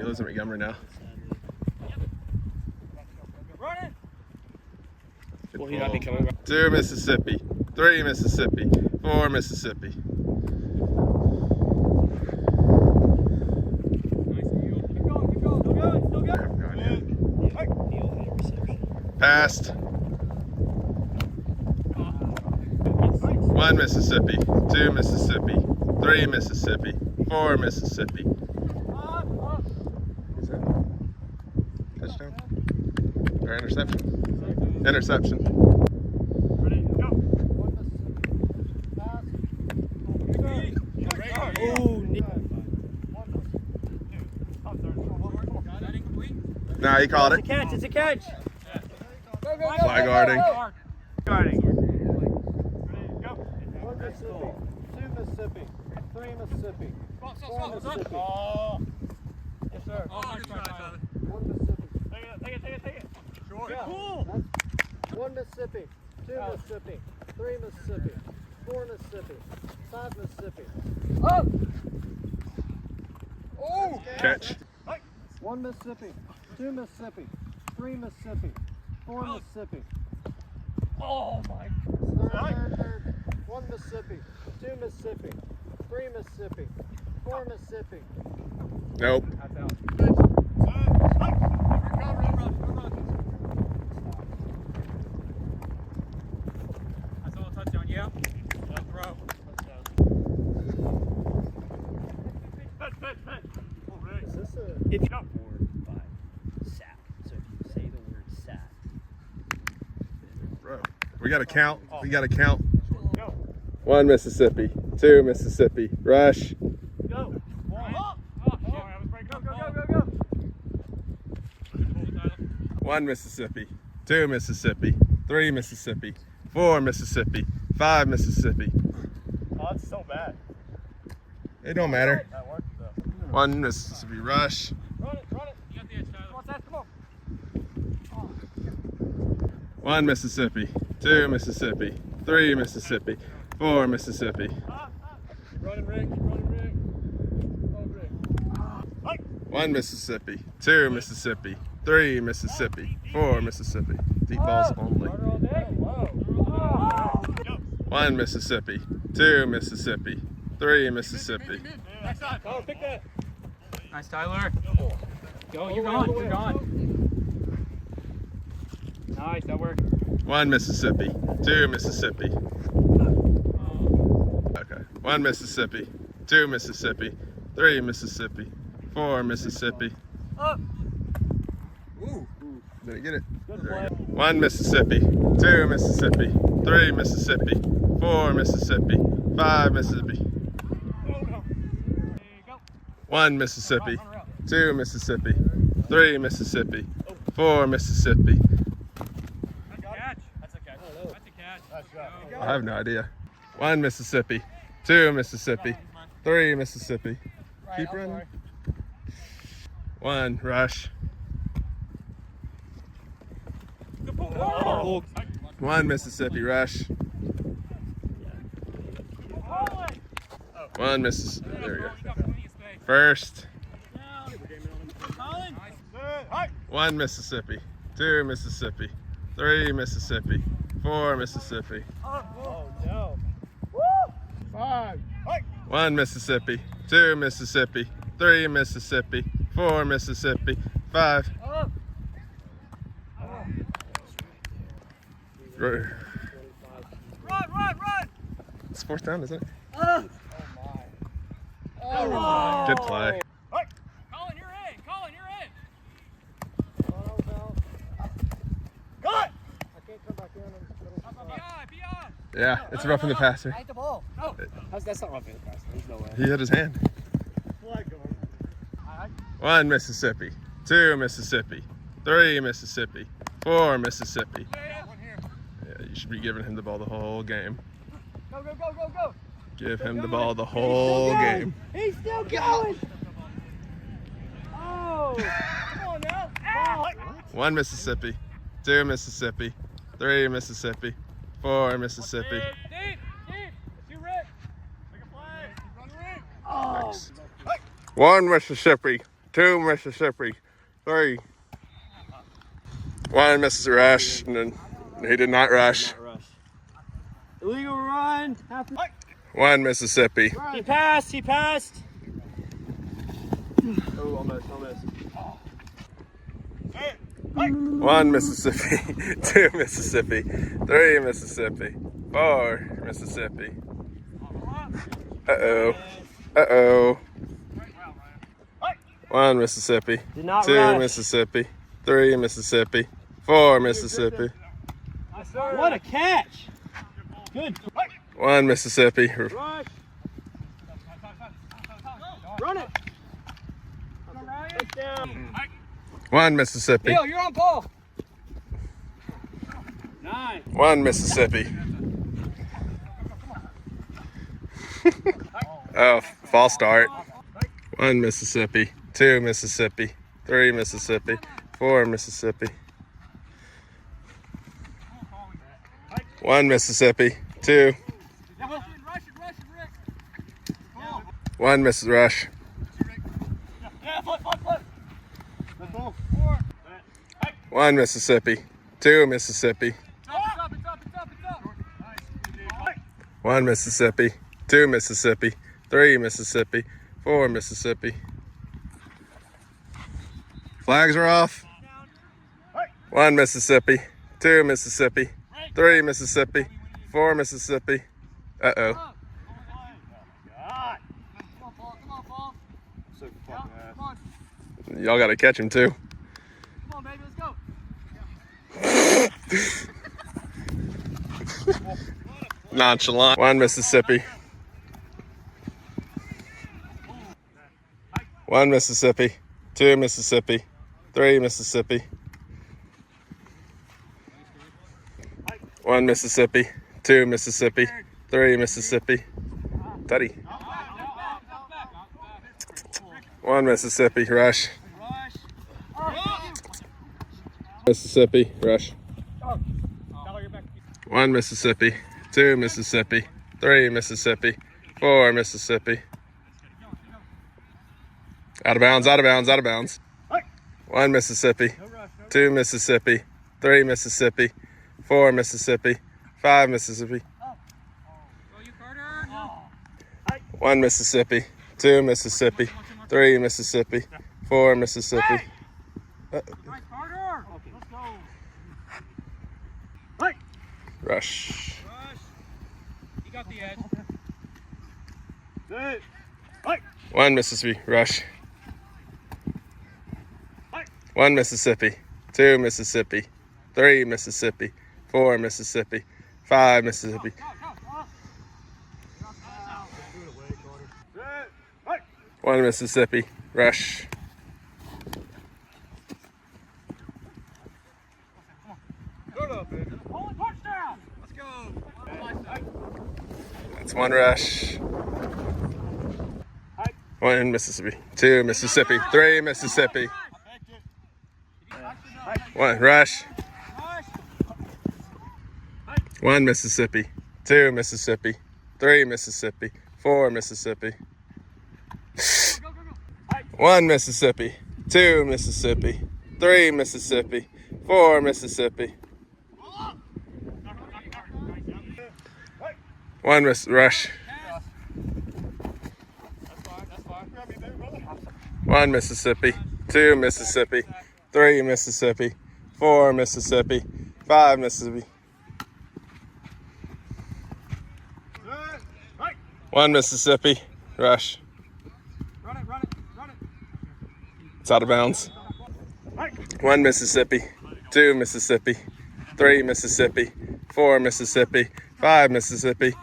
lives in Montgomery now. Running. Will he not be coming back? 2 Mississippi, 3 Mississippi, 4 Mississippi. Passed. 1 Mississippi, 2 Mississippi, 3 Mississippi, 4 Mississippi. Is that touchdown? Or interception? Interception. Ready, go. 1 Mississippi. Nah, he called it. It's a catch. Fly guarding. Guarding. Ready, go. 1 Mississippi, 2 Mississippi, 3 Mississippi, 4 Mississippi. Oh. Yes, sir. Oh, good try, Tyler. 1 Mississippi. Take it. Short. Yeah. Cool. 1 Mississippi, 2 Mississippi, 3 Mississippi, 4 Mississippi, 5 Mississippi. Up. Oh. Catch. 1 Mississippi, 2 Mississippi, 3 Mississippi, 4 Mississippi. Oh my. Third. 1 Mississippi, 2 Mississippi, 3 Mississippi, 4 Mississippi. Nope. That's out. That's all a touchdown, yeah? One throw. Fit. Is this a... If you 4, 5, sat. So if you say the word sat. Bro, we got to count. We got to count. Go. 1 Mississippi, 2 Mississippi, rush. Go. One. Oh, shit. I was breaking up. Go. 1 Mississippi, 2 Mississippi, 3 Mississippi, 4 Mississippi, 5 Mississippi. Oh, that's so bad. It don't matter. That worked, though. 1 Mississippi, rush. Run it. You got the edge, Tyler. Come on. 1 Mississippi, 2 Mississippi, 3 Mississippi, 4 Mississippi. Keep running, Rick. Oh, Rick. 1 Mississippi, 2 Mississippi, 3 Mississippi, 4 Mississippi. Deep balls only. Runner all day. Whoa. 1 Mississippi, 2 Mississippi, 3 Mississippi. Next time. Tyler, pick that. Nice, Tyler. Go, you're gone. Nice, that worked. 1 Mississippi, 2 Mississippi. Okay. 1 Mississippi, 2 Mississippi, 3 Mississippi, 4 Mississippi. Up. Did I get it? Good There play. we go. 1 Mississippi, 2 Mississippi, 3 Mississippi, 4 Mississippi, 5 Mississippi. Oh, no. There you go. 1 Mississippi, Run her out. 2 Mississippi, 3 Mississippi, 4 Mississippi. That's a catch. That's a catch. That's a catch. I have no idea. 1 Mississippi, 2 Mississippi, 3 Mississippi. Keep running. 1 rush. Oh. 1 Mississippi rush. 1 Mississippi. There we go. First. 1 Mississippi, 2 Mississippi, 3 Mississippi, 4 Mississippi. Oh, no. 5. 1 Mississippi, 2 Mississippi, 3 Mississippi, 4 Mississippi, 5. Run. It's 4th down, isn't it? Oh. Good play. Colin, you're in. I can't come back in. Beyond. Yeah, it's roughing the passer. Hide the ball. No. That's not roughing the pass. There's no way. He hit his hand. 1 Mississippi, 2 Mississippi, 3 Mississippi, 4 Mississippi. Yeah, you should be giving him the ball the whole game. Go. Give him the ball the whole game. He's still going. Oh. Come on now. 1 Mississippi, 2 Mississippi, 3 Mississippi, 4 Mississippi. Deep. You, Rick. Make a play. Run, Rick. Oh. Nice. 1 Mississippi, 2 Mississippi, 3. 1 Mississippi rush, and then he did not rush. Illegal run. 1 Mississippi. He passed. He passed. Oh, almost. 1 Mississippi, 2 Mississippi, 3 Mississippi, 4 Mississippi. Uh-oh. 1 Mississippi, Did not 2 rush. Mississippi, 3 Mississippi, 4 Mississippi. What a catch. Good. 1 Mississippi. Rush. Run it. Touchdown. 1 Mississippi. Bill, you're on ball. 9. 1 Mississippi. Oh, false start. 1 Mississippi, 2 Mississippi, 3 Mississippi, 4 Mississippi. 1 Mississippi, 2. 1 Miss Rush. 1 Mississippi, 2 Mississippi. 1 Mississippi, 2 Mississippi, 3 Mississippi, 4 Mississippi. Flags are off. 1 Mississippi, 2 Mississippi, 3 Mississippi, 4 Mississippi. Uh-oh. Y'all got to catch him too. Come on, baby, let's go. Nonchalant. 1 Mississippi. 1 Mississippi, 2 Mississippi, 3 Mississippi. 1 Mississippi, 2 Mississippi, 3 Mississippi. Tutty. 1 Mississippi, rush. Mississippi, rush. 1 Mississippi, 2 Mississippi, 3 Mississippi, 4 Mississippi. Out of bounds, out of bounds, out of bounds. 1 Mississippi, 2 Mississippi, 3 Mississippi, 4 Mississippi, 5 Mississippi. 1 Mississippi, 2 Mississippi, 3 Mississippi, 4 Mississippi. Rush. You got the edge. 1 Mississippi, rush. 1 Mississippi, 2 Mississippi, 3 Mississippi, 4 Mississippi, 5 Mississippi. 1 Mississippi, rush. That's 1 rush. 1 Mississippi, 2 Mississippi, 3 Mississippi. 1 rush. 1 Mississippi, 2 Mississippi, 3 Mississippi, 4 Mississippi. 1 Mississippi, 2 Mississippi, 3 Mississippi, 4 Mississippi. 1 rush. 1 Mississippi, 2 Mississippi, 3 Mississippi, 4 Mississippi, 5 Mississippi. 1 Mississippi, rush. It's out of bounds. 1 Mississippi, 2 Mississippi, 3 Mississippi, 4 Mississippi, 5 Mississippi.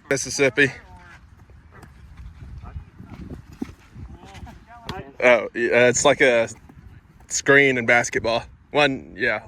Mississippi. Oh, it's like a screen in basketball. 1, yeah.